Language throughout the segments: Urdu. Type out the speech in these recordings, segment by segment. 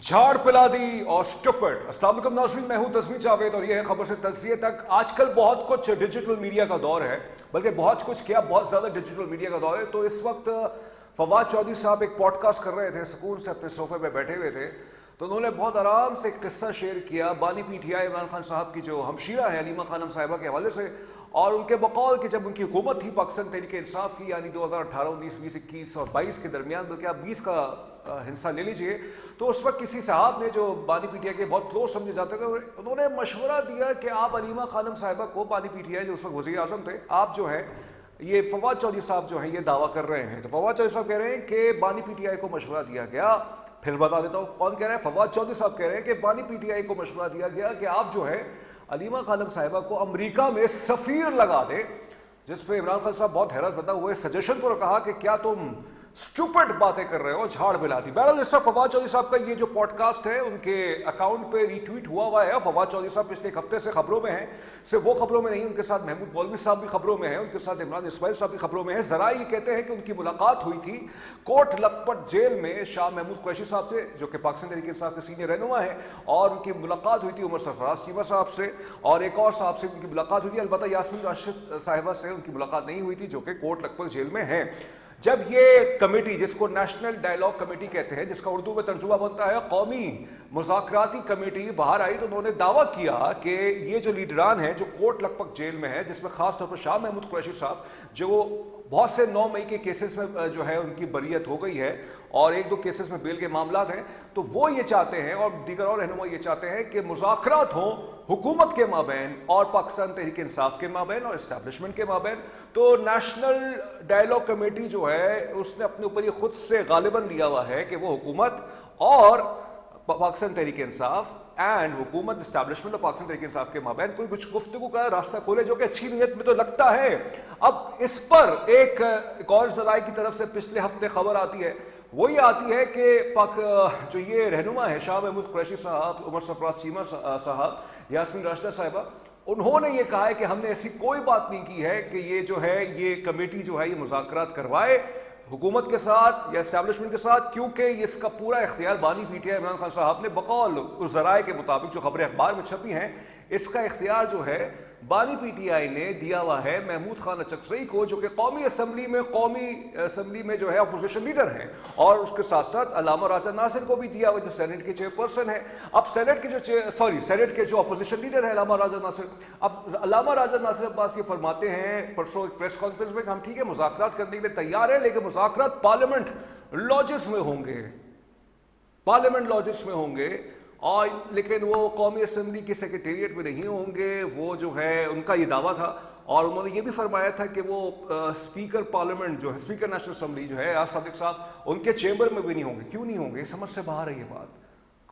جھاڑ پلا دی اور اسٹوپڈ۔ السلام علیکم ناظرین، میں ہوں تسمی جاوید اور یہ ہے خبر سے تجزیے تک۔ آج کل بہت کچھ ڈیجیٹل میڈیا کا دور ہے، بلکہ بہت زیادہ ڈیجیٹل میڈیا کا دور ہے۔ تو اس وقت فواد چودھری صاحب ایک پوڈ کاسٹ کر رہے تھے، سکون سے اپنے صوفے پہ بیٹھے ہوئے تھے، تو انہوں نے بہت آرام سے ایک قصہ شیئر کیا بانی P T I Imran Khan صاحب کی جو ہمشیرہ ہے علیمہ خانم صاحبہ کے حوالے سے، اور ان کے بقول کہ جب ان کی حکومت تھی پاکستان تحریک انصاف کی، یعنی 2018 19 20 21 اور 22 کے درمیان، بلکہ آپ 20 کا حصہ لے لیجئے، تو اس وقت کسی صاحب نے جو بانی پی ٹی آئی کے بہت کلوز سمجھے جاتے تھے، انہوں نے مشورہ دیا کہ آپ علیمہ خانم صاحبہ کو، بانی پی ٹی آئی جو اس وقت وزیر اعظم تھے، آپ جو ہے یہ فواد چودھری صاحب جو ہیں یہ دعویٰ کر رہے ہیں، تو فواد چودھری صاحب کہہ رہے ہیں کہ بانی پی ٹی آئی کو مشورہ دیا گیا۔ پھر بتا دیتا ہوں کون کہہ رہا ہے۔ فواد چودھری صاحب کہہ رہے ہیں کہ بانی پی ٹی آئی کو مشورہ دیا گیا کہ آپ جو ہے علیمہ خانم صاحبہ کو امریکہ میں سفیر لگا دیں، جس پہ عمران خان صاحب بہت حیرت زدہ ہوئے، سجیشن پر کہا کہ کیا تم اسٹوپڈ باتیں کر رہے ہو، جھاڑ بلا دی۔ بہرحال اس وقت فواد چودھری صاحب کا یہ جو پوڈ کاسٹ ہے ان کے اکاؤنٹ پہ ری ٹویٹ ہوا ہے۔ فواد چودھری صاحب پچھلے ایک ہفتے سے خبروں میں ہیں، صرف وہ خبروں میں نہیں، ان کے ساتھ محمود مولوی صاحب بھی خبروں میں ہیں، ان کے ساتھ عمران اسماعیل صاحب بھی خبروں میں ہیں۔ ذرائع یہ کہتے ہیں کہ ان کی ملاقات ہوئی تھی کوٹ لکھپت جیل میں شاہ محمود قریشی صاحب سے، جو کہ پاکستان تحریک انصاف کے سینئر رہنما ہیں، اور ان کی ملاقات ہوئی تھی عمر سرفراز چیمہ صاحب سے، اور ایک اور صاحب سے ان کی ملاقات ہوئی تھی، البتہ یاسمین راشد صاحبہ سے ان کی ملاقات نہیں ہوئی تھی، جو کہ کوٹ لکھپت جیل میں ہیں۔ جب یہ کمیٹی، جس کو نیشنل ڈائیلاگ کمیٹی کہتے ہیں، جس کا اردو میں ترجمہ بنتا ہے قومی مذاکراتی کمیٹی، باہر آئی تو انہوں نے دعویٰ کیا کہ یہ جو لیڈران ہیں جو کوٹ لکھپت جیل میں ہیں، جس میں خاص طور پر شاہ محمود قریشی صاحب، جو بہت سے 9 مئی کے کیسز میں جو ہے ان کی بریت ہو گئی ہے، اور 1-2 کیسز میں بیل کے معاملات ہیں، تو وہ یہ چاہتے ہیں اور دیگر اور رہنما یہ چاہتے ہیں کہ مذاکرات ہوں حکومت کے مابین اور پاکستان تحریک انصاف کے مابین اور اسٹیبلشمنٹ کے مابین۔ تو نیشنل ڈائیلاگ کمیٹی جو ہے اس نے اپنے اوپر یہ خود سے غالباً لیا ہوا ہے کہ وہ حکومت اور پاکستان تحریک انصاف اینڈ حکومت، اسٹیبلشمنٹ اور پاکستان تحریک انصاف کے مابین کوئی کچھ گفتگو کا راستہ کھولے، جو کہ اچھی نیت میں تو لگتا ہے۔ اب اس پر ایک اور ذرائع کی طرف سے پچھلے ہفتے خبر آتی ہے، وہ یہ آتی ہے کہ جو یہ رہنما ہے شاہ محمود قریشی صاحب، عمر سرفراز چیمہ صاحب، یاسمین راشدہ صاحبہ، انہوں نے یہ کہا ہے کہ ہم نے ایسی کوئی بات نہیں کی ہے کہ یہ جو ہے یہ کمیٹی جو ہے یہ مذاکرات کروائے حکومت کے ساتھ یا اسٹیبلشمنٹ کے ساتھ، کیونکہ اس کا پورا اختیار بانی P T I Imran Khan صاحب نے بقول اس ذرائع کے مطابق جو خبریں اخبار میں چھپی ہیں، اس کا اختیار جو ہے بانی پی ٹی آئی نے دیا ہوا ہے محمود خان اچکزئی کو، جو کہ قومی اسمبلی میں جو ہے اپوزیشن لیڈر ہیں، اور اس کے ساتھ ساتھ علامہ راجہ ناصر کو بھی دیا ہوا جو سینٹ کے چیئرپرسن ہے۔ اب سینٹ کے جو اپوزیشن لیڈر ہے علامہ راجہ ناصر، اب علامہ راجہ ناصر عباس یہ فرماتے ہیں پرسوں ایک پریس کانفرنس میں کہ ہم ٹھیک ہے مذاکرات کرنے کے لیے تیار ہیں، لیکن مذاکرات پارلیمنٹ لاجز میں ہوں گے، اور لیکن وہ قومی اسمبلی کے سیکریٹریٹ میں نہیں ہوں گے۔ وہ جو ہے ان کا یہ دعویٰ تھا، اور انہوں نے یہ بھی فرمایا تھا کہ وہ اسپیکر پارلیمنٹ جو ہے، اسپیکر نیشنل اسمبلی جو ہے ریاض صادق صاحب، ان کے چیمبر میں بھی نہیں ہوں گے۔ کیوں نہیں ہوں گے؟ سمجھ سے باہر ہے یہ بات،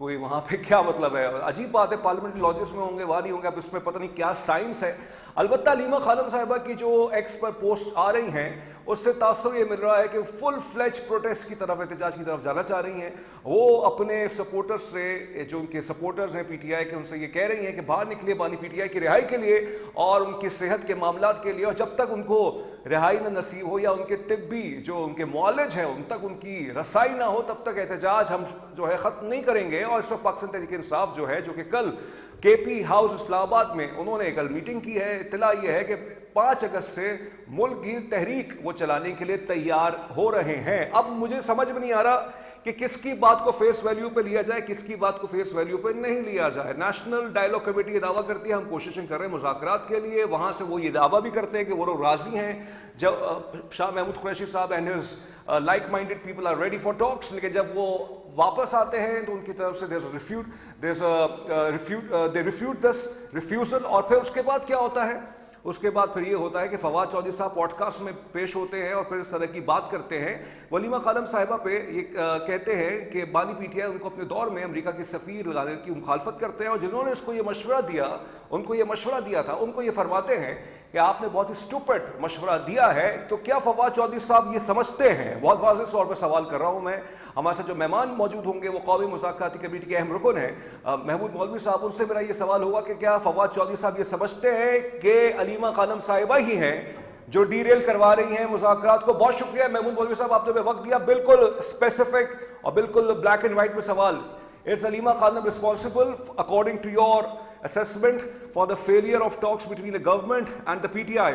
کوئی وہاں پہ کیا مطلب ہے؟ عجیب بات ہے، پارلیمنٹ لاجز میں ہوں گے، وہاں نہیں ہوں گے۔ اب اس میں پتہ نہیں کیا سائنس ہے۔ البتہ علیمہ خانم صاحبہ کی جو ایکس پر پوسٹ آ رہی ہیں، اس سے تاثر یہ مل رہا ہے کہ فل فلیج پروٹیسٹ کی طرف، احتجاج کی طرف جانا چاہ رہی ہیں۔ وہ اپنے سپورٹرز سے، جو ان کے سپورٹرز ہیں پی ٹی آئی کے، ان سے یہ کہہ رہی ہیں کہ باہر نکلیے بانی پی ٹی آئی کی رہائی کے لیے اور ان کی صحت کے معاملات کے لیے، اور جب تک ان کو رہائی نہ نصیب ہو یا ان کے طبی جو ان کے معالج ہیں ان تک ان کی رسائی نہ ہو، تب تک احتجاج ہم جو ہے ختم نہیں کریں گے۔ اور اس وقت پاکستان تحریک انصاف جو ہے، جو کہ کل کے پی ہاؤس اسلام آباد میں انہوں نے کل میٹنگ کی ہے، اطلاع یہ ہے کہ 5 اگست سے ملک گیر تحریک وہ چلانے کے لیے تیار ہو رہے ہیں۔ اب مجھے سمجھ میں نہیں آ رہا کہ کس کی بات کو فیس ویلیو پہ لیا جائے، کس کی بات کو فیس ویلیو پہ نہیں لیا جائے۔ نیشنل ڈائیلاگ کمیٹی یہ دعویٰ کرتی ہے ہم کوششیں کر رہے ہیں مذاکرات کے لیے، وہاں سے وہ یہ دعویٰ بھی کرتے ہیں کہ وہ لوگ راضی ہیں، جب شاہ Mahmood Qureshi sahab and his like minded people are ready for talks, لیکن جب وہ واپس آتے ہیں تو ان کی طرف سے they refute this refusal۔ اور پھر اس کے بعد کیا ہوتا ہے؟ اس کے بعد پھر یہ ہوتا ہے کہ فواد چودھری صاحب پوڈ کاسٹ میں پیش ہوتے ہیں اور پھر اس طرح کی بات کرتے ہیں۔ علیمہ خانم صاحبہ پہ یہ کہتے ہیں کہ بانی پی ٹی آئی ان کو اپنے دور میں امریکہ کی سفیر لگانے کی مخالفت کرتے ہیں، اور جنہوں نے اس کو یہ مشورہ دیا، ان کو یہ مشورہ دیا تھا، ان کو یہ فرماتے ہیں کہ آپ نے بہت ہی اسٹوپڈ مشورہ دیا ہے۔ تو کیا فواد چودھری صاحب یہ سمجھتے ہیں؟ بہت واضح طور پہ سوال کر رہا ہوں میں۔ ہمارے ساتھ جو مہمان موجود ہوں گے وہ قومی مذاکراتی کمیٹی کے اہم رکن ہیں محمود مولوی صاحب، ان سے میرا یہ سوال ہوگا کہ کیا فواد چودھری صاحب یہ سمجھتے ہیں کہ علیمہ خانم صاحبہ ہی ہیں جو ڈیریل کروا رہی ہیں مذاکرات کو؟ بہت شکریہ محمود مولوی صاحب، آپ نے وقت دیا، بالکل اسپیسیفک اور بالکل بلیک اینڈ وائٹ میں سوال Is Halima Khanum responsible, according to your assessment, for the failure of talks between the government and the PTI?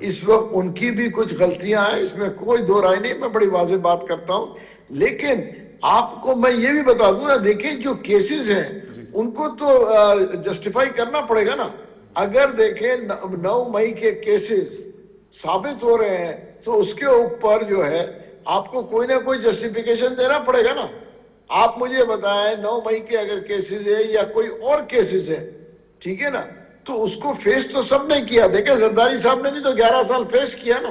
اس وقت ان کی بھی کچھ غلطیاں ہیں، اس میں کوئی دو رائے نہیں، میں بڑی واضح بات کرتا ہوں. لیکن آپ کو میں یہ بھی بتا دوں نا، دیکھیں جو کیسز ہیں ان کو تو جسٹیفائی کرنا پڑے گا نا. اگر دیکھیں 9 مئی کے کیسز ثابت ہو رہے ہیں تو اس کے اوپر جو ہے آپ کو کوئی نہ کوئی جسٹیفیکیشن دینا پڑے گا نا. آپ مجھے بتائیں 9 مئی کے اگر کیسز ہے یا کوئی اور کیسز ہے، ٹھیک ہے نا، تو اس کو فیس تو سب نے کیا. دیکھیں زرداری صاحب نے بھی تو 11 سال فیس کیا نا.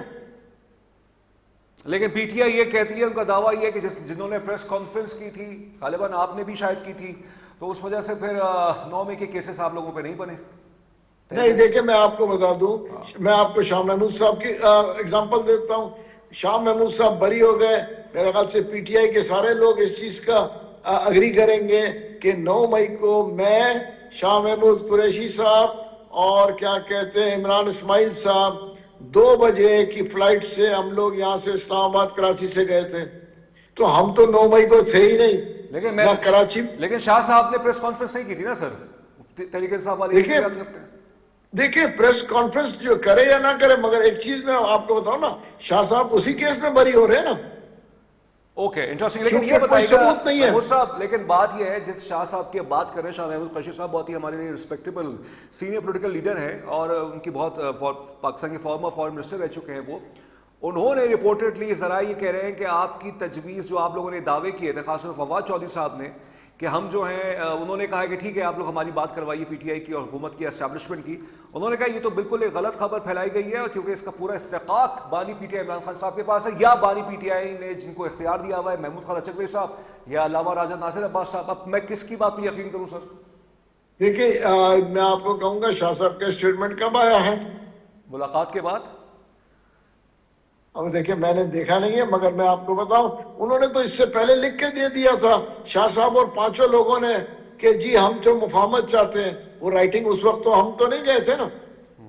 لیکن پی ٹی آئی یہ کہتی ہے، ان کا دعویٰ یہ ہے کہ جنہوں نے پریس کانفرنس کی تھی، غالباً آپ نے بھی شاید کی تھی، تو اس وجہ سے پھر 9 مئی کے کیسز آپ لوگوں پہ نہیں بنے. نہیں دیکھیں میں آپ کو بتا دوں، میں آپ کو شاہ محمود صاحب کی اگزامپل دیتا ہوں. شاہ محمود صاحب بری ہو گئے. میرے خیال سے پی ٹی آئی کے سارے لوگ اس چیز کا اگری کریں گے کہ 9 مئی کو میں، شاہ محمود قریشی صاحب اور کیا کہتے ہیں عمران اسماعیل صاحب 2 بجے کی فلائٹ سے ہم لوگ یہاں سے اسلام آباد کراچی سے گئے تھے. تو ہم تو 9 مئی کو تھے ہی نہیں نہ کراچی. لیکن شاہ صاحب نے پریس کانفرنس نہیں کی تھی نا سر، تحریک انصاف والے دیکھیں یاد کرتے ہیں. دیکھیں پریس کانفرنس جو کرے یا نہ کرے، مگر ایک چیز میں آپ کو بتاؤں نا، شاہ صاحب اسی کیس میں بری ہو رہے ہیں نا. Okay interesting. لیکن یہ کیونکہ کوئی بتائیے گا ثبوت نہیں ہے. محمود صاحب، لیکن بات یہ ہے جس شاہ صاحب کی بات کر رہے ہیں، شاہ محمود قریشی صاحب بہت ہی ہمارے لیے رسپیکٹیبل سینئر پولیٹیکل لیڈر ہیں، اور ان کی بہت پاکستان کے فارمر فارن منسٹر رہ چکے ہیں وہ. انہوں نے رپورٹڈلی ذرائع یہ کہہ رہے ہیں کہ آپ کی تجویز جو آپ لوگوں نے دعوے کیے تھے، خاص طور پر فواد چودھری صاحب نے، کہ ہم جو ہیں انہوں نے کہا کہ ٹھیک ہے آپ لوگ ہماری بات کروائیے پی ٹی آئی کی اور حکومت کی اسٹیبلشمنٹ کی. انہوں نے کہا یہ تو بالکل ایک غلط خبر پھیلائی گئی ہے، کیونکہ اس کا پورا استحقاق بانی P T I Imran Khan صاحب کے پاس ہے، یا بانی پی ٹی آئی نے جن کو اختیار دیا ہوا ہے محمود خان اچکوی صاحب یا علامہ راجہ ناصر عباس صاحب. اب میں کس کی بات پہ یقین کروں سر؟ دیکھیں میں آپ کو کہوں گا شاہ صاحب کا اسٹیٹمنٹ کب آیا ہے؟ ملاقات کے بعد. اب دیکھیں میں نے دیکھا نہیں ہے، مگر میں آپ کو بتاؤں انہوں نے تو اس سے پہلے لکھ کے دے دیا تھا شاہ صاحب اور 5 لوگوں نے کہ جی ہم جو مفاہمت چاہتے ہیں. وہ رائٹنگ اس وقت تو ہم تو نہیں گئے تھے نا.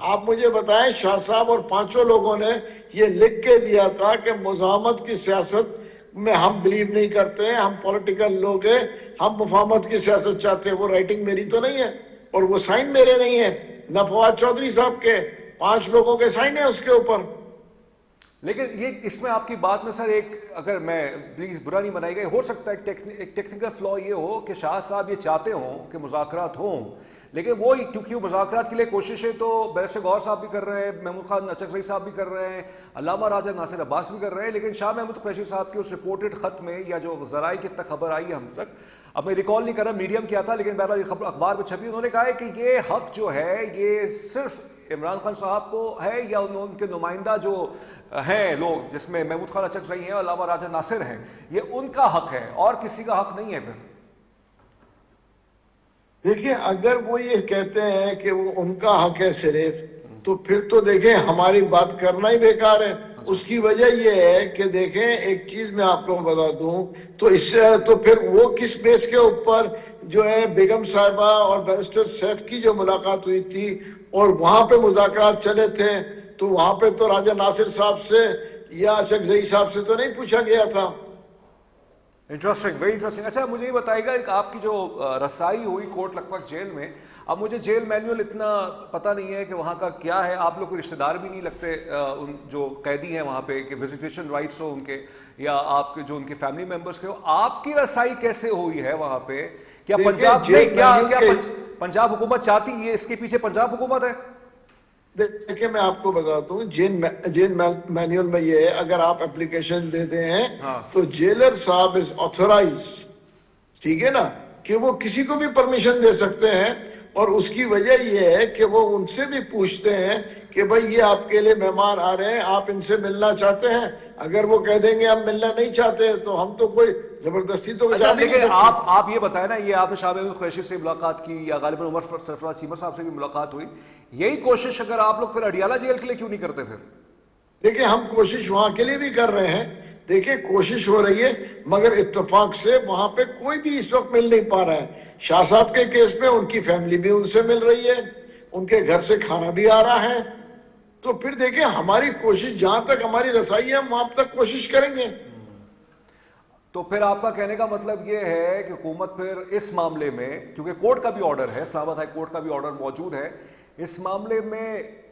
آپ مجھے بتائیں شاہ صاحب اور 5 لوگوں نے یہ لکھ کے دیا تھا کہ مزاحمت کی سیاست میں ہم بلیو نہیں کرتے ہیں، ہم پولیٹیکل لوگ ہیں، ہم مفاہمت کی سیاست چاہتے ہیں. وہ رائٹنگ میری تو نہیں ہے اور وہ سائن میرے نہیں ہیں، نہ فواد چودھری صاحب کے، 5 لوگوں کے سائن ہیں اس کے اوپر. لیکن یہ اس میں آپ کی بات میں سر ایک، اگر میں پلیز برا نہیں بنائی گئی، ہو سکتا ہے ایک ٹیکنیکل فلا یہ ہو کہ شاہ صاحب یہ چاہتے ہوں کہ مذاکرات ہوں، لیکن وہ کیونکہ وہ مذاکرات کے لیے کوششیں تو بیرسٹر گوہر صاحب بھی کر رہے ہیں، محمود خان اچکزئی صاحب بھی کر رہے ہیں، علامہ راجہ ناصر عباس بھی کر رہے ہیں، لیکن شاہ محمود قریشی صاحب کے اس رپورٹڈ خط میں یا جو ذرائع کی تک خبر آئی ہے ہم تک، اب میں ریکال نہیں کر رہا میڈیم کیا تھا، لیکن بہرحال یہ خبر اخبار میں چھپی، انہوں نے کہا ہے کہ یہ حق جو ہے یہ صرف عمران خان صاحب کو ہے یا ان کے نمائندہ جو ہیں لوگ جس میں محمود خان اچکزئی ہیں اور علامہ راجہ ناصر ہیں، یہ ان کا حق ہے اور کسی کا حق نہیں ہے. پھر دیکھیں اگر وہ یہ کہتے ہیں کہ وہ ان کا حق ہے صرف، تو پھر تو دیکھیں ہماری بات کرنا ہی بیکار ہے. اس کی وجہ یہ ہے کہ دیکھیں ایک چیز میں آپ کو بتا دوں، تو اس سے تو پھر وہ کس بیس کے اوپر جو ہے بیگم صاحبہ اور بیرسٹر سیف کی جو ملاقات ہوئی تھی اور وہاں پہ مذاکرات چلے تھے، تو وہاں پہ تو راجہ ناصر صاحب سے یا اچکزئی صاحب سے تو نہیں پوچھا گیا تھا. Interesting, very interesting. اچھا مجھے یہ بتائے گا ایک آپ کی جو رسائی ہوئی کوٹ لکھپت جیل میں، اب مجھے جیل مینیول اتنا پتہ نہیں ہے کہ وہاں کا کیا ہے، آپ لوگ کوئی رشتہ دار بھی نہیں لگتے ان جو قیدی ہیں وہاں پہ کہ وزیٹیشن رائٹس ہو ان کے، یا آپ کے جو ان کے فیملی ممبرس کے ہو، آپ کی رسائی کیسے ہوئی ہے وہاں پہ؟ کیا پنجاب میں کیا پنجاب حکومت چاہتی ہے، اس کے پیچھے پنجاب حکومت ہے؟ دیکھیں میں آپ کو بتاتا ہوں جیل مینیول میں یہ ہے، اگر آپ اپلیکیشن دیتے ہیں تو جیلر صاحب از آتھورائز، ٹھیک ہے نا، کہ وہ کسی کو بھی پرمیشن دے سکتے ہیں. اور اس کی وجہ یہ ہے کہ وہ ان سے بھی پوچھتے ہیں کہ بھائی یہ آپ کے لیے مہمان آ رہے ہیں، آپ ان سے ملنا چاہتے ہیں؟ اگر وہ کہہ دیں گے ہم ملنا نہیں چاہتے تو ہم تو کوئی زبردستی تو جا بھی نہیں لیکن سکتے. آپ یہ بتائیں نا، یہ آپ نے شاہ محمود قریشی سے ملاقات کی یا غالباً عمر سرفراز چیمہ صاحب سے بھی ملاقات ہوئی، یہی کوشش اگر آپ لوگ پھر اڈیالہ جیل کے لیے کیوں نہیں کرتے؟ پھر دیکھیں ہم کوشش وہاں کے لیے بھی کر رہے ہیں، دیکھیں کوشش ہو رہی ہے، مگر اتفاق سے وہاں پہ کوئی بھی اس وقت مل نہیں پا رہا ہے. شاہ صاحب کے کیس میں ان کی فیملی بھی ان سے مل رہی ہے، ان کے گھر سے کھانا بھی آ رہا ہے. تو پھر دیکھیں ہماری کوشش جہاں تک ہماری رسائی ہے ہم وہاں تک کوشش کریں گے. تو پھر آپ کا کہنے کا مطلب یہ ہے کہ حکومت پھر اس معاملے میں، کیونکہ کورٹ کا بھی آرڈر ہے، اسلام آباد ہائی کورٹ کا بھی آرڈر موجود ہے، اس معاملے میں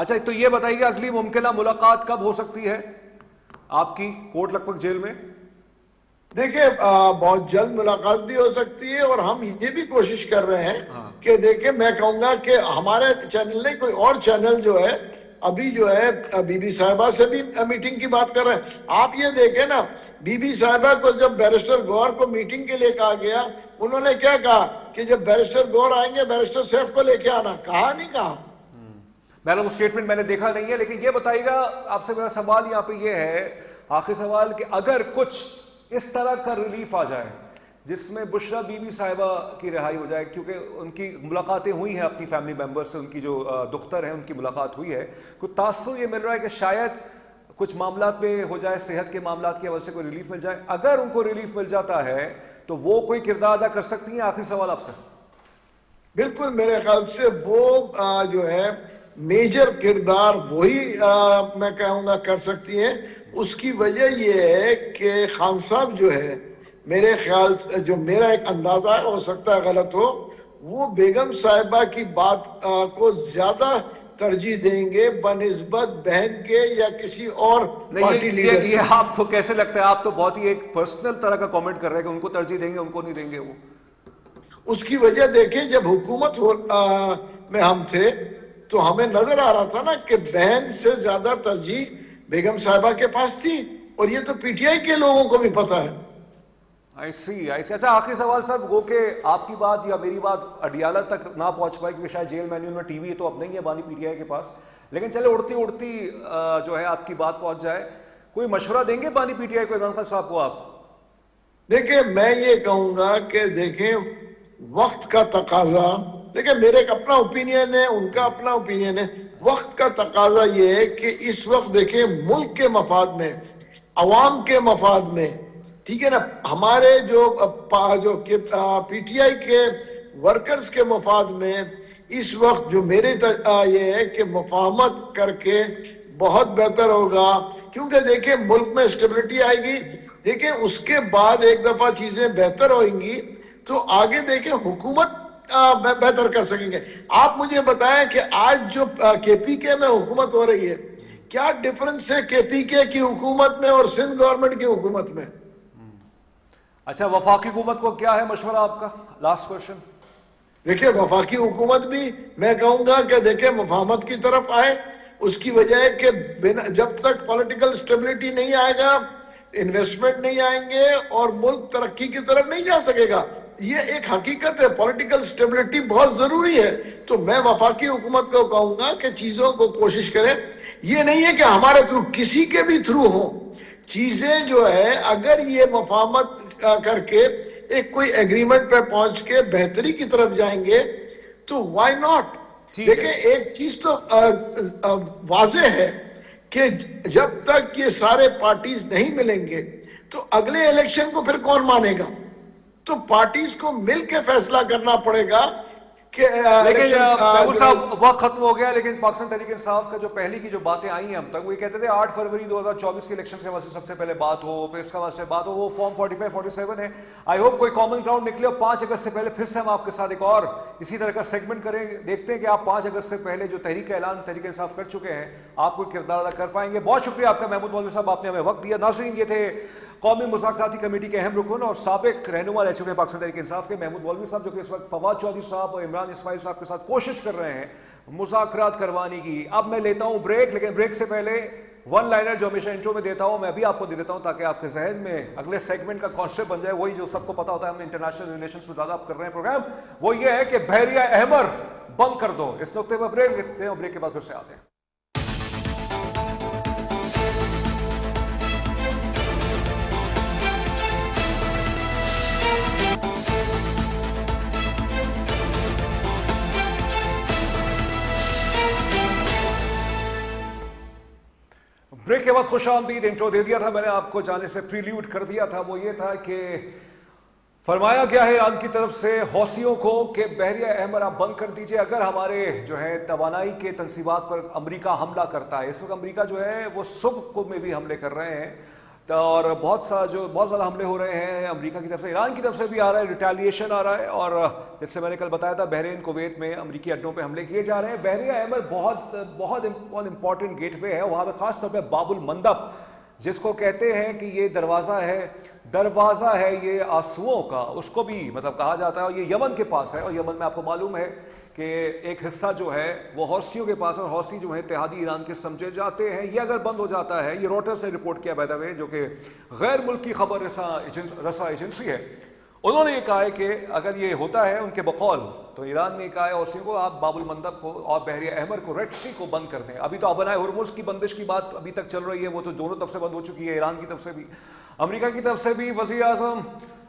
اچھا تو یہ بتائیے اگلی ممکنہ ملاقات کب ہو سکتی ہے آپ کی کوٹ لکھپت جیل میں؟ دیکھیں بہت جلد ملاقات بھی ہو سکتی ہے، اور ہم یہ بھی کوشش کر رہے ہیں کہ دیکھیں، میں کہوں گا کہ ہمارے چینل نہیں، کوئی اور چینل جو ہے ابھی جو ہے بی بی صاحبہ سے بھی میٹنگ کی بات کر رہے ہیں۔ آپ یہ دیکھیں نا، بی بی صاحبہ کو جب بیرسٹر گور کو میٹنگ کے لیے کہا گیا، انہوں نے کیا کہا کہ جب بیرسٹر گور آئیں گے بیرسٹر سیف کو لے کے آنا، کہا نہیں کہا؟ وہ اسٹیٹمنٹ میں نے دیکھا نہیں ہے، لیکن یہ بتائیے گا آپ سے میرا سوال یہاں پہ یہ ہے، آخری سوال، کہ اگر کچھ اس طرح کا ریلیف آ جائے جس میں بشرا بی بی صاحبہ کی رہائی ہو جائے، کیونکہ ان کی ملاقاتیں ہوئی ہیں اپنی فیملی ممبر سے، ان کی جو دختر ہیں ان کی ملاقات ہوئی ہے، کوئی تاثر یہ مل رہا ہے کہ شاید کچھ معاملات میں ہو جائے، صحت کے معاملات کی وجہ سے کوئی ریلیف مل جائے؟ اگر ان کو ریلیف مل جاتا ہے تو وہ کوئی کردار ادا کر سکتی ہیں؟ آخری سوال آپ سے۔ بالکل، میرے خیال سے وہ جو ہے میجر کردار وہی میں کہوں گا کر سکتی ہیں۔ اس کی وجہ یہ ہے کہ خان صاحب جو ہے، میرے خیال سے، جو میرا ایک اندازہ ہے، ہو سکتا ہے غلط ہو، وہ بیگم صاحبہ کی بات کو زیادہ ترجیح دیں گے بنسبت بہن کے یا کسی اور پارٹی لیڈر کے۔ یہ آپ کو کیسے لگتا ہے؟ آپ تو بہت ہی ایک پرسنل طرح کا کامنٹ کر رہے ہیں کہ ان کو ترجیح دیں گے، ان کو نہیں دیں گے وہ۔ اس کی وجہ دیکھیں، جب حکومت میں ہم تھے تو ہمیں نظر آ رہا تھا نا کہ بہن سے زیادہ ترجیح بیگم صاحبہ کے پاس تھی، اور یہ تو پی ٹی آئی کے لوگوں کو بھی پتا ہے۔ آئی سی۔ اچھا آخری سوال صاحب، وہ کہ آپ کی بات یا میری بات اڈیالہ تک نہ پہنچ پائے کیونکہ شاید جیل مینیول میں ٹی وی تو اب نہیں ہے بانی پی ٹی آئی کے پاس، لیکن چلے اڑتی اڑتی جو ہے آپ کی بات پہنچ جائے، کوئی مشورہ دیں گے بانی پی ٹی آئی کو، عمران خان صاحب کو آپ؟ دیکھیں، میں یہ کہوں گا کہ دیکھیں، وقت کا تقاضا، دیکھیں میرے ایک اپنا اوپینین ہے، ان کا اپنا اوپینین ہے، وقت کا تقاضا یہ ہے کہ اس وقت دیکھیں ملک کے مفاد میں، عوام کے مفاد میں، ٹھیک ہے نا، ہمارے جو پی ٹی آئی کے ورکرز کے مفاد میں، اس وقت جو میرے یہ ہے کہ مفاہمت کر کے بہت بہتر ہوگا، کیونکہ دیکھیں ملک میں اسٹیبلٹی آئے گی، دیکھیں اس کے بعد ایک دفعہ چیزیں بہتر ہوئیں گی تو آگے دیکھیں حکومت بہتر کر سکیں گے۔ آپ مجھے بتائیں کہ آج جو کے پی کے میں حکومت ہو رہی ہے، کیا ڈیفرنس ہے کے پی کے کی حکومت میں اور سندھ گورنمنٹ کی حکومت میں؟ اچھا وفاقی حکومت کو کیا ہے مشورہ آپ کا؟ Last question. دیکھیں وفاقی حکومت بھی میں کہوں گا کہ دیکھیں مفاہمت کی طرف آئے، اس کی وجہ ہے کہ جب تک پولیٹیکل سٹیبلٹی نہیں آئے گا، انویسٹمنٹ نہیں آئیں گے اور ملک ترقی کی طرف نہیں جا سکے گا۔ یہ ایک حقیقت ہے، پولیٹیکل سٹیبلٹی بہت ضروری ہے۔ تو میں وفاقی حکومت کو کہوں گا کہ چیزوں کو کوشش کریں، یہ نہیں ہے کہ ہمارے تھرو، کسی کے بھی تھرو ہوں چیزیں جو ہے، اگر یہ مفاہمت کر کے ایک کوئی ایگریمنٹ پہ پہنچ کے بہتری کی طرف جائیں گے تو وائی ناٹ۔ دیکھیں ایک چیز تو واضح ہے کہ جب تک یہ سارے پارٹیز نہیں ملیں گے تو اگلے الیکشن کو پھر کون مانے گا؟ تو پارٹیز کو مل کے فیصلہ کرنا پڑے گا کہ لیکن محبوب صاحب وقت ختم ہو گیا، لیکن پاکستان تحریک انصاف کا جو پہلی کی جو باتیں آئی ہیں اب تک، وہ یہ کہتے تھے 8 فروری 2024 کے الیکشن کے واسطے سب سے پہلے بات ہو، پھر اس کا واسطے بات ہو، وہ فارم 45 47 ہے۔ آئی ہوپ کوئی کامن گراؤنڈ نکلے اور 5 اگست سے پہلے پھر سے ہم آپ کے ساتھ ایک اور اسی طرح کا سیگمنٹ کریں، دیکھتے ہیں کہ آپ 5 اگست سے پہلے جو تحریک اعلان تحریک انصاف کر چکے ہیں آپ کوئی کردار ادا کر پائیں گے؟ بہت شکریہ آپ کا محمود مولوی صاحب، آپ نے ہمیں وقت دیا۔ ناظرین، یہ تھے قومی مذاکراتی کمیٹی کے اہم رکن اور سابق رہنما رہ چکے پاکستان تحریک انصاف کے محمود مولوی صاحب، جو کہ اس وقت فواد چودھری صاحب اور عمران اسماعیل صاحب کے ساتھ کوشش کر رہے ہیں مذاکرات کروانے کی۔ اب میں لیتا ہوں بریک، لیکن بریک سے پہلے ون لائنر جو ہمیشہ انٹرو میں دیتا ہوں میں ابھی آپ کو دے دیتا ہوں تاکہ آپ کے ذہن میں اگلے سیگمنٹ کا کانسیپٹ بن جائے، وہی جو سب کو پتا ہوتا ہے، ہم انٹرنیشنل ریلیشنز میں زیادہ آپ کر رہے ہیں پروگرام، وہ یہ ہے کہ بحریہ احمر بند کر دو۔ اس نقطے پر بریک دیکھتے ہیں اور بریک کے بعد پھر سے آتے ہیں۔ بریک کے بعد خوش آمدید۔ انٹرو دے دیا تھا میں نے آپ کو، جانے سے پریلیوڈ کر دیا تھا، وہ یہ تھا کہ فرمایا گیا ہے ایران کی طرف سے حوثیوں کو کہ بحریہ احمر آپ بند کر دیجئے اگر ہمارے جو ہے توانائی کے تنصیبات پر امریکہ حملہ کرتا ہے۔ اس وقت امریکہ جو ہے وہ صبح کو میں بھی حملے کر رہے ہیں اور بہت زیادہ حملے ہو رہے ہیں امریکہ کی طرف سے، ایران کی طرف سے بھی آ رہا ہے، ریٹیلیشن آ رہا ہے، اور جیسے میں نے کل بتایا تھا بحرین کویت میں امریکی اڈوں پہ حملے کیے جا رہے ہیں۔ بحیرہ احمر بہت امپورٹنٹ گیٹ وے ہے، وہاں پہ خاص طور پہ باب المندب جس کو کہتے ہیں کہ یہ دروازہ ہے یہ آنسوؤں کا، اس کو بھی مطلب کہا جاتا ہے، اور یہ یمن کے پاس ہے، اور یمن میں آپ کو معلوم ہے کہ ایک حصہ جو ہے وہ حوثیوں کے پاس ہے، اور حوثی جو ہیں اتحادی ایران کے سمجھے جاتے ہیں۔ یہ اگر بند ہو جاتا ہے، یہ روٹرز نے رپورٹ کیا بائی دا وے، جو کہ غیر ملکی خبر رساں ایجنسی ہے، انہوں نے یہ کہا ہے کہ اگر یہ ہوتا ہے ان کے بقول، تو ایران نے کہا ہے حوثیوں کو آپ باب المندب کو اور بحیرہ احمر کو، ریڈ سی کو بند کر دیں۔ ابھی تو ابنائے ہرمز کی بندش کی بات ابھی تک چل رہی ہے، وہ تو دونوں طرف سے بند ہو چکی ہے، ایران کی طرف سے بھی امریکہ کی طرف سے بھی۔ وزیر اعظم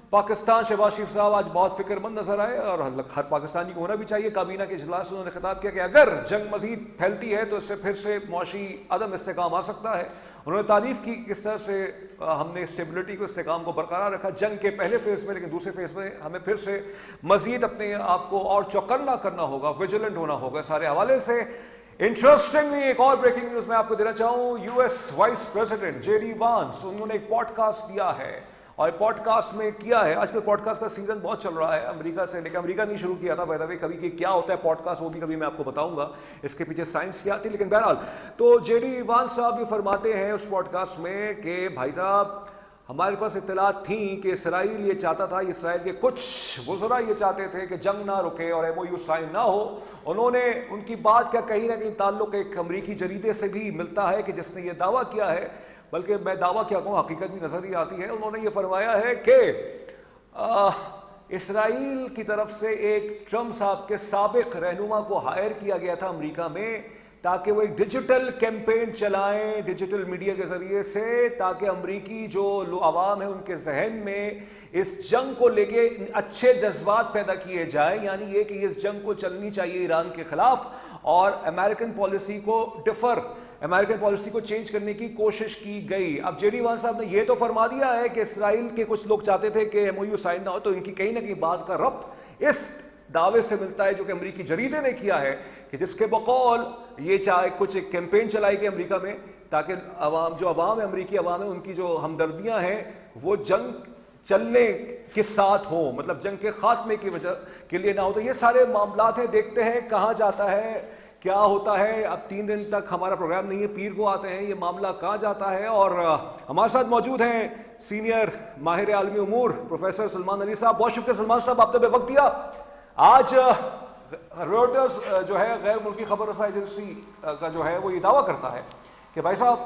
پاکستان شہباز شریف صاحب آج بہت فکر مند نظر آئے، اور ہر پاکستانی کو ہونا بھی چاہیے۔ کابینہ کے اجلاس میں انہوں نے خطاب کیا کہ اگر جنگ مزید پھیلتی ہے تو اس سے پھر سے معاشی عدم استحکام آ سکتا ہے۔ انہوں نے تعریف کی کس طرح سے ہم نے اسٹیبلٹی کو، استحکام کو برقرار رکھا جنگ کے پہلے فیز میں، لیکن دوسرے فیز میں ہمیں پھر سے مزید اپنے آپ کو اور چوکنا کرنا ہوگا، ویجیلنٹ ہونا ہوگا سارے حوالے سے۔ انٹرسٹنگلی ایک اور بریکنگ نیوز میں آپ کو دینا چاہوں، U S vice president J D once, انہوں نے ایک پوڈ کاسٹ دیا ہے، اور پوڈ کاسٹ میں کیا ہے، آج کل پوڈ کاسٹ کا سیزن بہت چل رہا ہے امریکہ سے، لیکن امریکہ نہیں شروع کیا تھا بائی دا وے کبھی، کہ کیا ہوتا ہے پوڈ کاسٹ وہ بھی کبھی میں آپ کو بتاؤں گا، اس کے پیچھے سائنس کیا تھی، لیکن بہرحال تو جے ڈی وانس صاحب بھی فرماتے ہیں اس پوڈ کاسٹ میں کہ بھائی صاحب ہمارے پاس اطلاعات تھیں کہ اسرائیل یہ چاہتا تھا، اسرائیل کے کچھ وزراء یہ چاہتے تھے کہ جنگ نہ رکے اور ایم او یو سائن نہ ہو۔ انہوں نے ان کی بات کا کہیں نہ کہیں تعلق ایک امریکی جریدے سے بھی ملتا ہے کہ جس نے یہ دعویٰ کیا ہے، بلکہ میں دعویٰ کیا کہوں، حقیقت بھی نظر ہی آتی ہے۔ انہوں نے یہ فرمایا ہے کہ اسرائیل کی طرف سے ایک ٹرمپ صاحب کے سابق رہنما کو ہائر کیا گیا تھا امریکہ میں، تاکہ وہ ایک ڈیجیٹل کیمپین چلائیں ڈیجیٹل میڈیا کے ذریعے سے، تاکہ امریکی جو عوام ہیں ان کے ذہن میں اس جنگ کو لے کے اچھے جذبات پیدا کیے جائیں، یعنی یہ کہ اس جنگ کو چلنی چاہیے ایران کے خلاف، اور امریکن پالیسی کو چینج کرنے کی کوشش کی گئی۔ اب جے ڈی وانس صاحب نے یہ تو فرما دیا ہے کہ اسرائیل کے کچھ لوگ چاہتے تھے کہ ایم او یو سائن نہ ہو، تو ان کی کہیں نہ کہیں بات کا ربط اس دعوے سے ملتا ہے جو کہ امریکی جریدے نے کیا ہے، کہ جس کے بقول یہ چاہے کچھ ایک کیمپین چلائی گئی امریکہ میں، تاکہ عوام ہے، امریکی عوام ہے، ان کی جو ہمدردیاں ہیں وہ جنگ چلنے کے ساتھ ہوں، مطلب جنگ کے خاتمے کی وجہ کے لیے نہ ہو۔ تو یہ سارے معاملات ہیں، دیکھتے ہیں کہاں جاتا ہے، کیا ہوتا ہے۔ اب 3 دن تک ہمارا پروگرام نہیں ہے، پیر کو آتے ہیں، یہ معاملہ کہاں جاتا ہے۔ اور ہمارے ساتھ موجود ہیں سینئر ماہر عالمی امور پروفیسر سلمان علی صاحب۔ بہت شکریہ سلمان صاحب، آپ نے وقت دیا۔ آج روٹرز جو ہے غیر ملکی خبر رساں ایجنسی کا جو ہے وہ یہ دعویٰ کرتا ہے کہ بھائی صاحب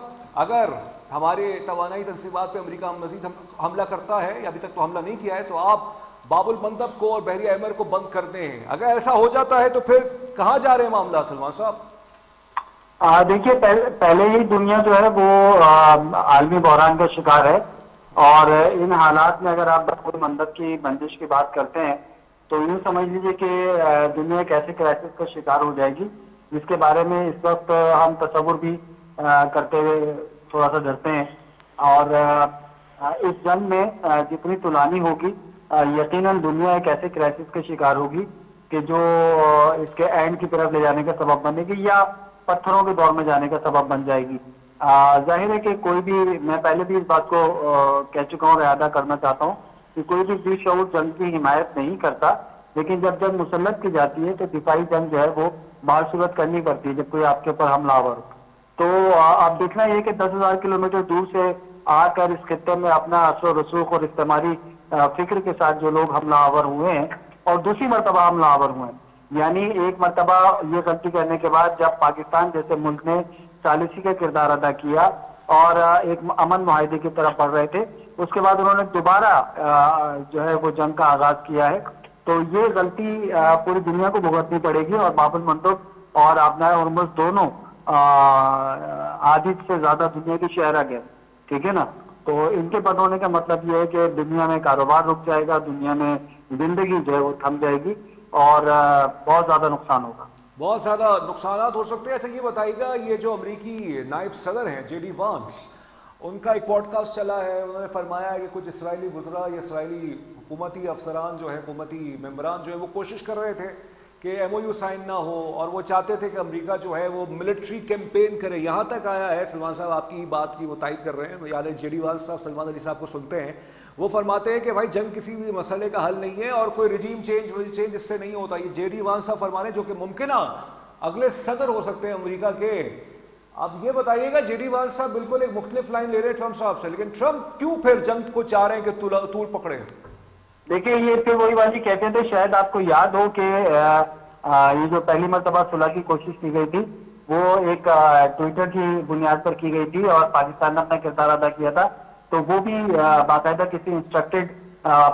اگر ہمارے توانائی تنصیبات پہ امریکہ مزید حملہ کرتا ہے، یا ابھی تک تو حملہ نہیں کیا ہے، تو آپ باب المندب کو اور بحیرہ احمر کو بند کر دیں۔ اگر ایسا ہو جاتا ہے تو پھر کہاں جا رہے ہیں معاملات سلمان صاحب؟ دیکھیے پہلے ہی دنیا جو ہے وہ عالمی بحران کا شکار ہے، اور ان حالات میں اگر آپ باب المندب کی بندش کی بات کرتے ہیں تو یوں سمجھ لیجیے کہ دنیا ایک ایسے کرائسس کا شکار ہو جائے گی جس کے بارے میں اس وقت ہم تصور بھی کرتے ہوئے تھوڑا سا ڈرتے ہیں۔ اور اس جنگ میں جتنی طولانی ہوگی یقیناً دنیا ایک ایسے کرائسس کا شکار ہوگی کہ جو اس کے اینڈ کی طرف لے جانے کا سبب بنے گی، یا پتھروں کے دور میں جانے کا سبب بن جائے گی۔ ظاہر ہے کہ کوئی بھی، میں پہلے بھی اس بات کو کہہ چکا ہوں، اعادہ کرنا چاہتا ہوں کہ کوئی بھی بے شعور جنگ کی حمایت نہیں کرتا، لیکن جب جنگ مسلط کی جاتی ہے تو دفاعی جنگ جو ہے وہ بہر صورت کرنی پڑتی ہے جب کوئی آپ کے اوپر حملہ آور ہو۔ تو اب دیکھنا یہ کہ 10,000 کلومیٹر دور سے آ کر اس خطے میں اپنا اثر و رسوخ اور استعماری فکر کے ساتھ جو لوگ حملہ آور ہوئے ہیں اور دوسری مرتبہ حملہ آور ہوئے ہیں، یعنی ایک مرتبہ یہ غلطی کرنے کے بعد جب پاکستان جیسے ملک نے ثالثی کا کردار ادا کیا اور ایک امن معاہدے کی طرف بڑھ رہے تھے، اس کے بعد انہوں نے دوبارہ جو ہے وہ جنگ کا آغاز کیا ہے، تو یہ غلطی پوری دنیا کو بھگتنی پڑے گی، اور باب المندب اور آبنائے ہرمز دونوں آدھی سے زیادہ دنیا کی شہر گئے، ٹھیک ہے نا۔ تو ان کے بند ہونے کا مطلب یہ ہے کہ دنیا میں کاروبار رک جائے گا، دنیا میں زندگی جو ہے وہ تھم جائے گی، اور بہت زیادہ نقصان ہوگا، بہت زیادہ نقصانات ہو سکتے ہیں۔ اچھا یہ بتائیے گا، یہ جو امریکی نائب صدر ہیں جے ڈی وانس، ان کا ایک پوڈ کاسٹ چلا ہے، انہوں نے فرمایا ہے کہ کچھ اسرائیلی وزراء یا اسرائیلی حکومتی افسران جو ہیں، حکومتی ممبران جو ہیں، وہ کوشش کر رہے تھے کہ ایم او یو سائن نہ ہو، اور وہ چاہتے تھے کہ امریکہ جو ہے وہ ملٹری کیمپین کرے. یہاں تک آیا ہے سلمان صاحب، آپ کی بات کی وہ تائید کر رہے ہیں، یعنی جے ڈی وانس صاحب سلمان علی صاحب کو سنتے ہیں، وہ فرماتے ہیں کہ بھائی جنگ کسی بھی مسئلے کا حل نہیں ہے اور کوئی رجیم چینج اس سے نہیں ہوتا. یہ جے ڈی وانس صاحب فرما رہے ہیں جو کہ ممکنہ اگلے صدر ہو سکتے ہیں امریکہ کے. اب یہ بتائیے گا، جے ڈی وانس صاحب بالکل ایک مختلف لائن لے رہے ہیں ٹرمپ صاحب سے، لیکن ٹرمپ کیوں پھر جنگ کو چاہ رہے ہیں کہ طول پکڑے؟ دیکھیے یہ پھر وہی والی کہتے تھے، شاید آپ کو یاد ہو کہ یہ جو پہلی مرتبہ صلح کی کوشش کی گئی تھی وہ ایک ٹویٹر کی بنیاد پر کی گئی تھی اور پاکستان نے اپنا کردار ادا کیا تھا، تو وہ بھی باقاعدہ کسی انسٹرکٹیڈ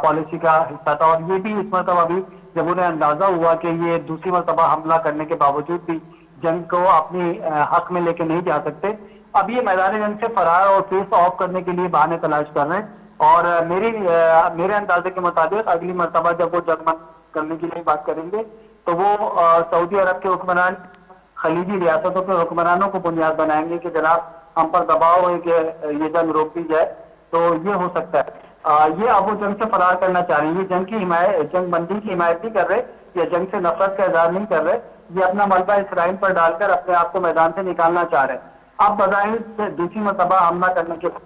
پالیسی کا حصہ تھا. اور یہ بھی اس مرتبہ بھی جب انہیں اندازہ ہوا کہ یہ دوسری مرتبہ حملہ کرنے کے باوجود بھی جنگ کو اپنی حق میں لے کے نہیں جا سکتے، اب یہ میدان جنگ سے فرار اور فیس آف کرنے کے لیے بہانے تلاش کر رہے ہیں. اور میرے اندازے کے مطابق اگلی مرتبہ جب وہ جنگ بند کرنے کی لیے بات کریں گے تو وہ سعودی عرب کے حکمران، خلیجی ریاستوں کے حکمرانوں کو بنیاد بنائیں گے کہ جناب ہم پر دباؤ ہے کہ یہ جنگ روک دی جائے. تو یہ ہو سکتا ہے یہ اب وہ جنگ سے فرار کرنا چاہ رہے ہیں. یہ جنگ کی حمایت، جنگ بندی کی حمایت نہیں کر رہے، یا جنگ سے نفرت کا اظہار نہیں کر رہے، یہ اپنا ملبہ اسرائیل پر ڈال کر اپنے آپ کو میدان سے نکالنا چاہ رہے ہیں. اب بظاہر سے دوسری مرتبہ حملہ کرنے کے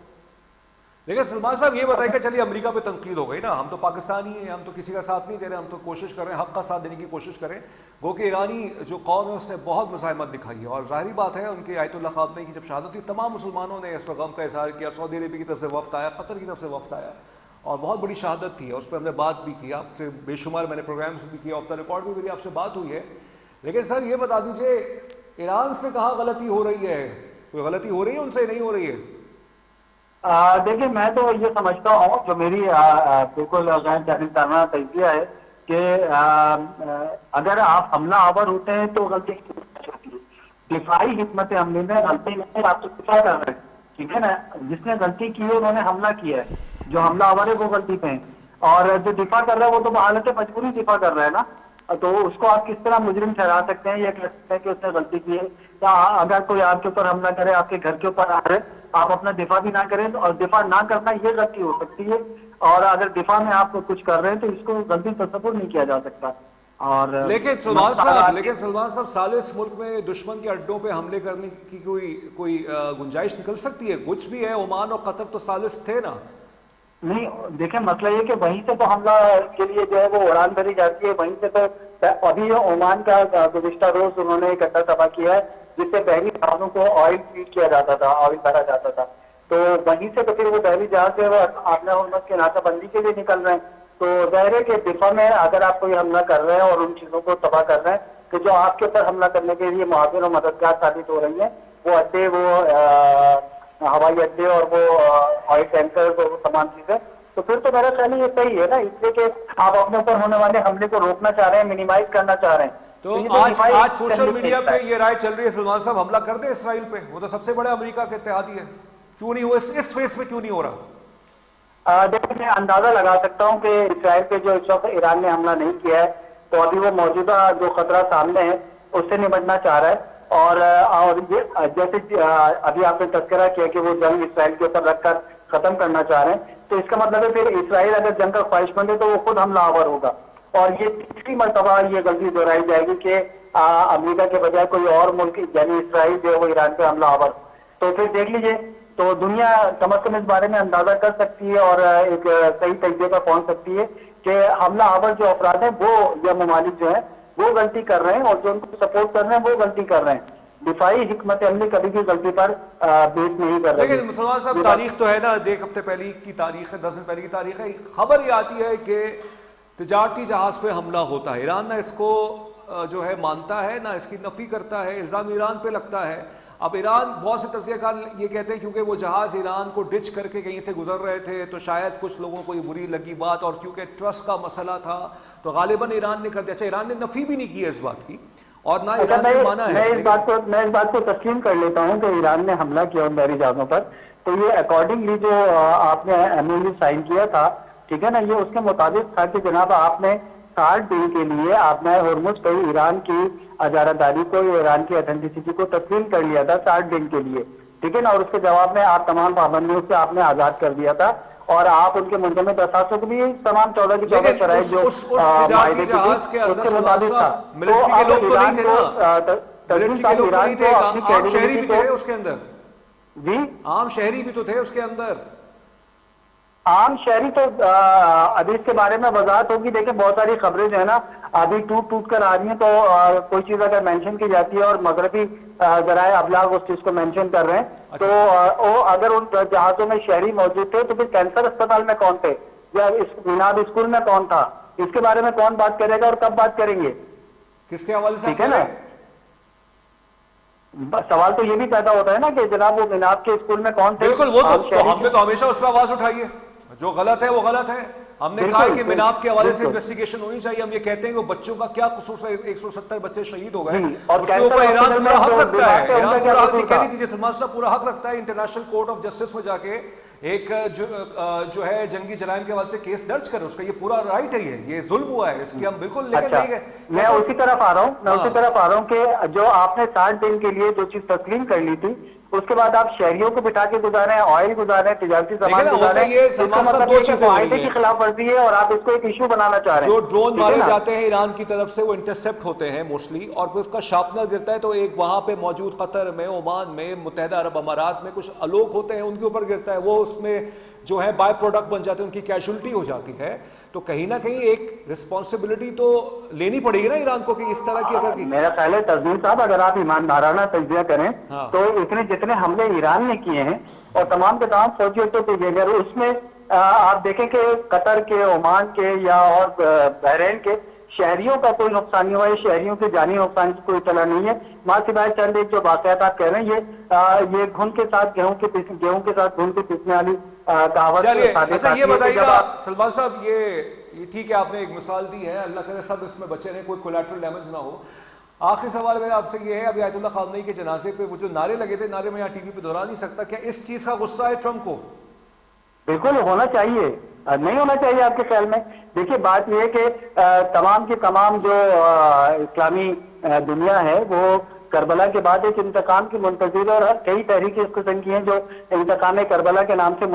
لیکن سلمان صاحب یہ بتائیں کہ چلیے امریکہ پہ تنقید ہو گئی نا، ہم تو پاکستانی ہیں، ہم تو کسی کا ساتھ نہیں دے رہے، ہم تو کوشش کر رہے ہیں حق کا ساتھ دینے کی کوشش کریں. گو کہ ایرانی جو قوم ہے اس نے بہت مزاحمت دکھائی ہے، اور ظاہری بات ہے ان کے آیت اللہ خامنئی کی جب شہادت ہوئی تمام مسلمانوں نے اس پر غم کا اظہار کیا. سعودی عربیہ کی طرف سے وفد آیا، قطر کی طرف سے وفد آیا، اور بہت بڑی شہادت تھی، اس پہ ہم نے بات بھی کی، آپ سے بے شمار میں نے پروگرامس بھی کیا، آف دا ریکارڈ بھی میری آپ سے بات ہوئی ہے. لیکن سر یہ بتا دیجئے ایران سے کہاں غلطی ہو رہی ہے؟ کوئی غلطی ہو رہی ہے ان سے، نہیں ہو رہی ہے؟ دیکھیں میں تو یہ سمجھتا ہوں، جو میری بالکل غیر جانبدارانہ تجزیہ ہے کہ اگر آپ حملہ آور ہوتے ہیں تو غلطی ہوتی ہے. دفاعی حکمت عملی میں غلطی نہیں، آپ تو دفاع کر رہے ہیں، ٹھیک ہے نا. جس نے غلطی کی ہے انہوں نے حملہ کیا ہے، جو حملہ آور ہے وہ غلطی پہ ہیں، اور جو دفاع کر رہا ہے وہ تو بحالت مجبوری دفاع کر رہا ہے نا. تو اس کو آپ کس طرح مجرم ٹھہرا سکتے ہیں، یہ کہہ سکتے ہیں کہ اس نے غلطی کی ہے. یا اگر کوئی آپ کے اوپر حملہ کرے، آپ کے گھر کے اوپر آ رہے، آپ اپنا دفاع بھی نہ کریں، اور دفاع نہ کرنا یہ غلطی ہو سکتی ہے. اور اگر دفاع میں آپ کچھ کر رہے ہیں تو اس کو غلطی تصور نہیں کیا جا سکتا. اور لیکن سلمان صاحب ثالث ملک میں دشمن کے اڈوں پہ حملے کرنے کی کوئی گنجائش نکل سکتی ہے؟ کچھ بھی ہے، عمان اور قطر تو ثالث تھے نا. نہیں دیکھیں مسئلہ یہ کہ وہیں سے تو حملہ کے لیے جو ہے وہ اڑان بھری جاتی ہے. وہیں سے تو ابھی عمان کا گزشتہ روز انہوں نے ایک اڈا تباہ کیا ہے جس سے بحری جہازوں کو آئل فیڈ کیا جاتا تھا، آئل بھرا جاتا تھا. تو وہیں سے تو پھر وہ بحری جہاز جو ہے وہ آبنا حرمت کے ناکہ بندی کے لیے نکل رہے ہیں. تو ظاہر ہے کہ دفاع میں اگر آپ کوئی حملہ کر رہے ہیں اور ان چیزوں کو تباہ کر رہے ہیں کہ جو آپ کے اوپر حملہ کرنے کے لیے معاون اور مددگار ثابت ہو رہی ہیں، وہ اڈے، وہ ہوائی اڈے اور وہ آئل ٹینکر، وہ تمام چیزیں، تو پھر تو میرا خیال یہ صحیح ہے نا، اس لیے کہ آپ اپنے اوپر ہونے والے حملے کو روکنا چاہ رہے ہیں، منیمائز کرنا چاہ رہے ہیں. تو یہ آج سوشل میڈیا پہ یہ رائے چل رہی ہے سلمان صاحب حملہ کر دیں اسرائیل پہ، وہ تو سب سے بڑا امریکہ کے اتحادی ہے، کیوں نہیں ہوا اس فیس میں، کیوں نہیں ہو رہا؟ دیکھیں میں اندازہ لگا سکتا ہوں کہ اسرائیل پہ جو اس وقت ایران نے حملہ نہیں کیا ہے تو ابھی وہ موجودہ جو خطرہ سامنے ہے اس سے نمٹنا چاہ رہا ہے. اور جیسے ابھی آپ نے تذکرہ کیا کہ وہ جنگ اسرائیل کے اوپر رکھ کر ختم کرنا چاہ رہے ہیں، تو اس کا مطلب ہے پھر اسرائیل اگر جنگ کا خواہش مند ہے تو وہ خود حملہ آور ہوگا. اور یہ تیسری مرتبہ یہ غلطی دہرائی جائے گی کہ امریکہ کے بجائے کوئی اور ملک یعنی اسرائیل جو ہے وہ ایران پہ حملہ آور. تو پھر دیکھ لیجئے، تو دنیا کم از کم اس بارے میں اندازہ کر سکتی ہے اور ایک صحیح تجزیے پر پہنچ سکتی ہے کہ حملہ آور جو افراد ہیں وہ یا ممالک جو ہیں وہ غلطی کر رہے ہیں، اور جو ان کو سپورٹ کر رہے ہیں وہ غلطی کر رہے ہیں. دفاعی حکمت عملی کبھی بھی غلطی پر بیس نہیں کر رہی. لیکن مسلمان صاحب تاریخ تو ہے نا، ایک ہفتے پہلے کی تاریخ ہے، 10 دن پہلے کی تاریخ ہے، خبر یہ آتی ہے کہ تجارتی جہاز پہ حملہ ہوتا ہے. ایران نہ اس کو جو ہے مانتا ہے، نہ اس کی نفی کرتا ہے، الزام ایران پہ لگتا ہے. اب ایران بہت سے تجزیہ کار یہ کہتے ہیں کیونکہ وہ جہاز ایران کو ڈچ کر کے کہیں سے گزر رہے تھے تو شاید کچھ لوگوں کو یہ بری لگی بات، اور کیونکہ ٹرسٹ کا مسئلہ تھا تو غالباً ایران نے کر دیا. اچھا ایران نے نفی بھی نہیں کی ہے اس بات کی، اور نہ ایران نے مانا ہے. میں اس بات کو تسلیم کر لیتا ہوں کہ ایران نے حملہ کیا ان بحری جہازوں پر، تو یہ اکارڈنگلی جو آپ نے ایم او یو سائن کیا تھا، ٹھیک ہے نا، یہ اس کے مطابق تھا کہ جناب آپ نے 60 دن کے لیے آپ نے ہرمز پہ ایران کی اجارہ داری کو، ایران کی اتھینٹسٹی کو تسلیم کر لیا تھا 60 دن کے لیے، ٹھیک ہے نا. اور اس کے جواب میں آپ تمام پابندیوں سے آپ نے آزاد کر دیا تھا، اور آپ ان کے منجمد اثاثوں کو بھی تمام 14 کی 14 شرائط جو اس تجارتی جہاز کے اندر مطابق تھا. ملٹری کے لوگ تو نہیں تھے نا, تسلیم ملٹری کے صاحب لوگ تو ایران نہیں کو تھے, اپنی عام شہری بھی کریڈیبلٹی تھے کو اس کے اندر, جی عام شہری بھی تو تھے اس کے اندر. عام شہری تو ابھی اس کے بارے میں وضاحت ہوگی. دیکھیں بہت ساری خبریں جو ہے نا ابھی ٹوٹ کر آ رہی ہیں, تو کوئی چیز اگر مینشن کی جاتی ہے اور مغربی ذرائع ابلاغ اس چیز کو مینشن کر رہے ہیں, تو اگر ان جہازوں میں شہری موجود تھے تو پھر کینسر اسپتال میں کون تھے, یا میناب اسکول میں کون تھا, اس کے بارے میں کون بات کرے گا اور کب بات کریں گے؟ کس کے حوالے سے ٹھیک ہے نا, سوال تو یہ بھی پیدا ہوتا ہے نا کہ جناب وہ میناب کے اسکول میں کون تھے. بالکل, وہ تو ہم نے تو ہمیشہ اس پہ آواز اٹھائی ہے, جو غلط ہے وہ غلط ہے. ہم نے کہا کہ میناب کے حوالے سے انویسٹیگیشن ہونی چاہیے. ہم یہ کہتے ہیں کہ وہ بچوں کا کیا قصور سے 170 بچے شہید ہو گئے, اس کے اوپر ایران پورا حق رکھتا ہے. ایران پورا حق, کہہ نہیں دیجیے سلمان صاحب, پورا حق رکھتا ہے انٹرنیشنل کورٹ آف جسٹس میں جا کے ایک جو ہے جنگی جرائم کے حوالے سے کیس درج کرے. اس کا یہ پورا رائٹ ہے, یہ ظلم ہوا ہے, اس کی ہم بالکل لیکن نہیں ہے. میں اسی طرف آ رہا ہوں کہ جو آپ نے 60 دن کے لیے جو چیز تسلیم کر لی تھی, اس کے بعد آپ شہریوں کو بٹھا کے گزارے, آئل گزارے, تجارتی سامان گزارے, اس کا مطلب یہ کہ معاہدے کی خلاف ورزی ہے اور آپ اس کو ایک ایشو بنانا چاہ رہے ہیں. جو ڈرون مارے جاتے ہیں ایران کی طرف سے وہ انٹرسپٹ ہوتے ہیں موسٹلی, اور پھر اس کا شارپنر گرتا ہے تو ایک وہاں پہ موجود قطر میں, عمان میں, متحدہ عرب امارات میں کچھ لوگ ہوتے ہیں ان کے اوپر گرتا ہے, وہ اس میں جو ہے بائی پروڈکٹ بن جاتے ہیں, ان کی کیجولٹی ہو جاتی ہے. تو کہیں نہ کہیں ایک رسپانسبلٹی تو لینی پڑے گی نا ایران کو کہ اس طرح کی اگر میرا خیال ہے تسلیم صاحب, اگر آپ ایماندارانہ تجزیہ کریں تو اتنے جتنے حملے ایران نے کیے ہیں اور تمام کے تمام فوجی اٹھے کیے گئے, اس میں آپ دیکھیں کہ قطر کے, عمان کے یا اور بحرین کے شہریوں کا کوئی نقصان نہیں ہوا ہے, شہریوں کے جانی نقصان کی کوئی اطلاع نہیں ہے. ماں سوائے چند ایک جو واقعات آپ کہہ رہے ہیں, یہ گھن کے ساتھ گیہوں کے ساتھ گھن کے پیسنے والی کہاوت. اچھا یہ بتائیے گا سلمان صاحب, یہ ٹھیک ہے آپ نے ایک مثال دی ہے, اللہ کرے سب اس میں بچے رہے, کوئی کولیٹرل ڈیمیج نہ ہو. آخری سوال میرا آپ سے یہ ہے, ابھی آیت اللہ خامنئی کے جنازے پہ وہ جو نعرے لگے تھے, نعرے میں یہاں ٹی وی پہ دہرا نہیں سکتا, کیا اس چیز کا غصہ ہے ٹرمپ کو؟ بالکل ہونا چاہیے, نہیں ہونا چاہیے آپ کے خیال میں؟ دیکھیے بات یہ ہے کہ تمام کی تمام جو اسلامی دنیا ہے وہ کربلا کے بعد ایک انتقام کی منتظر ہے, اور کئی تحریکیں اس قسم کی ہیں جو انتقام کربلا کے نام سے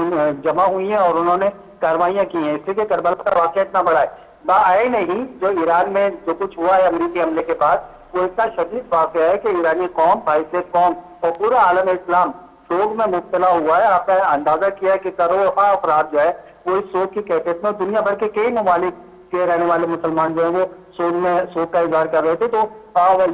جمع ہوئی ہیں اور انہوں نے کاروائیاں کی ہیں, اس لیے کہ کربلا کا واقعہ اتنا بڑا ہے. آئے نہیں جو ایران میں جو کچھ ہوا ہے امریکی حملے کے بعد, وہ اتنا شدید واقعہ ہے کہ ایرانی قوم, باعث قوم اور پورا عالم اسلام سوگ میں مبتلا ہوا ہے. آپ نے اندازہ کیا ہے کہ کروڑوں افراد جو ہے وہ اس سوگ کی کیفیت میں, دنیا بھر کے کئی ممالک کے رہنے والے مسلمان جو ہیں وہ سوگ کا اظہار کر رہے تھے. تو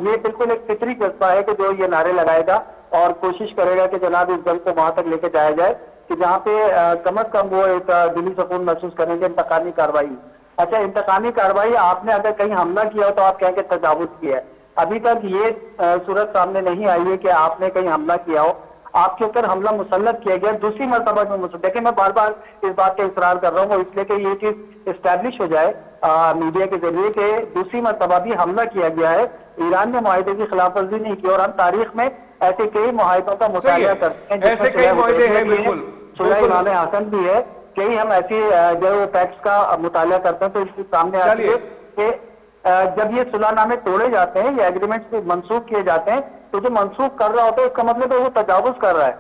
یہ بالکل ایک فطری جذبہ ہے کہ جو یہ نعرے لگائے گا اور کوشش کرے گا کہ جناب اس جنگ کو وہاں تک لے کے جایا جائے کہ جہاں پہ کم از کم وہ ایک دلی سکون محسوس کریں گے. انتقامی کارروائی, اچھا انتقامی کارروائی, آپ نے اگر کہیں حملہ کیا ہو تو آپ کہیں کہ تجاوز کیا ہے. ابھی تک یہ صورت سامنے نہیں آئی ہے کہ آپ نے کہیں حملہ کیا ہو, آپ کے اوپر حملہ مسلط کیا گیا دوسری مرتبہ میں مسلط. دیکھیں میں بار بار اس بات کا اصرار کر رہا ہوں, وہ اس لیے کہ یہ چیز اسٹیبلش ہو جائے میڈیا کے ذریعے کہ دوسری مرتبہ بھی حملہ کیا گیا ہے. ایران نے معاہدے کی خلاف ورزی نہیں کی, اور ہم تاریخ میں ایسے کئی معاہدوں کا مطالعہ کرتے ہیں, ایسے کئی معاہدے ہیں, بالکل سلح امام حسن بھی ہے, کئی ہم ایسی جو ٹیکس کا مطالعہ کرتے ہیں تو اس کے سامنے آتی ہے کہ جب یہ صلح نامے توڑے جاتے ہیں یا ایگریمنٹ منسوخ کیے جاتے ہیں تو جو منسوخ کر رہا ہوتا ہے اس کا مطلب ہے وہ تجاوز کر رہا ہے,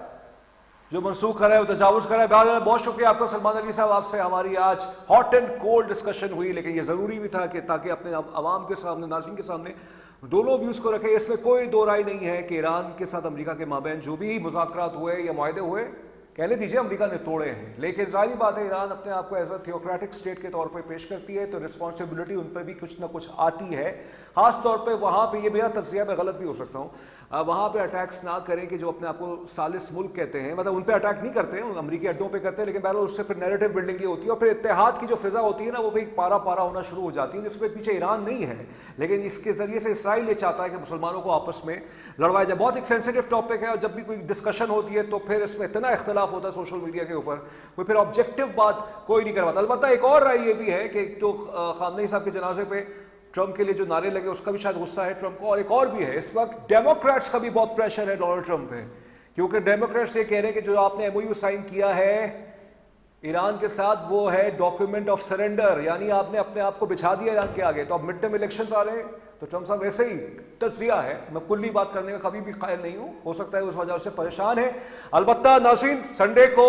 جو منسوخ کر رہا ہے وہ تجاوز کر رہا ہے. بہت شکریہ آپ کا سلمان علی صاحب, آپ سے ہماری آج ہاٹ اینڈ کولڈ ڈسکشن ہوئی, لیکن یہ ضروری بھی تھا کہ تاکہ اپنے عوام کے سامنے, ناظرین کے سامنے دونوں ویوز کو رکھے. اس میں کوئی دو رائے نہیں ہے کہ ایران کے ساتھ امریکہ کے مابین جو بھی مذاکرات ہوئے یا معاہدے ہوئے, کہنے دیجیے امریکہ نے توڑے ہیں, لیکن ظاہری بات ہے ایران اپنے آپ کو ایز اے تھیوکریٹک اسٹیٹ کے طور پہ پیش کرتی ہے, تو رسپانسبلٹی ان پہ بھی کچھ نہ کچھ آتی ہے. خاص طور پہ وہاں پہ, یہ میرا تجزیہ میں غلط بھی ہو سکتا ہوں, وہاں پہ اٹیکس نہ کریں کہ جو اپنے آپ کو ثالث ملک کہتے ہیں, مطلب ان پہ اٹیک نہیں کرتے ہیں, امریکی اڈوں پہ کرتے ہیں, لیکن بہرحال اس سے پھر نیریٹو بلڈنگ یہ ہوتی ہے, اور پھر اتحاد کی جو فضا ہوتی ہے نا وہ بھی پارا پارا ہونا شروع ہو جاتی ہے, جس پہ پیچھے ایران نہیں ہے, لیکن اس کے ذریعے سے اسرائیل یہ چاہتا ہے کہ مسلمانوں کو آپس میں لڑوایا جائے. بہت ایک سینسیٹیو ٹاپک ہے, اور جب بھی کوئی ڈسکشن ہوتی ہے تو پھر اس میں اتنا اختلاف ہوتا ہے سوشل میڈیا کے اوپر, کوئی پھر آبجیکٹو بات کوئی نہیں کرواتا. البتہ ایک اور رائے یہ بھی ہے کہ جو خامنئی صاحب کے جنازے پہ ٹرمپ کے لیے جو نعرے لگے اس کا بھی شاید غصہ ہے ٹرمپ کو, اور ایک اور بھی ہے اس وقت ڈیموکریٹس کا بھی بہت پریشر ہے ڈونلڈ ٹرمپ پہ, کیونکہ ڈیموکریٹس یہ کہہ رہے ہیں کہ جو آپ نے ایم او یو سائن کیا ہے ایران کے ساتھ وہ ہے ڈاکیومنٹ آف سرنڈر, یعنی آپ نے اپنے آپ کو بچھا دیا ایران کے آگے. تو اب مڈ ٹرم الیکشنز آ رہے ہیں, تو ٹرمپ صاحب ویسے ہی تجزیہ ہے, میں کلی بات کرنے کا کبھی بھی قائل نہیں ہوں, ہو سکتا ہے اس وجہ سے پریشان ہے. البتہ ناظرین سنڈے کو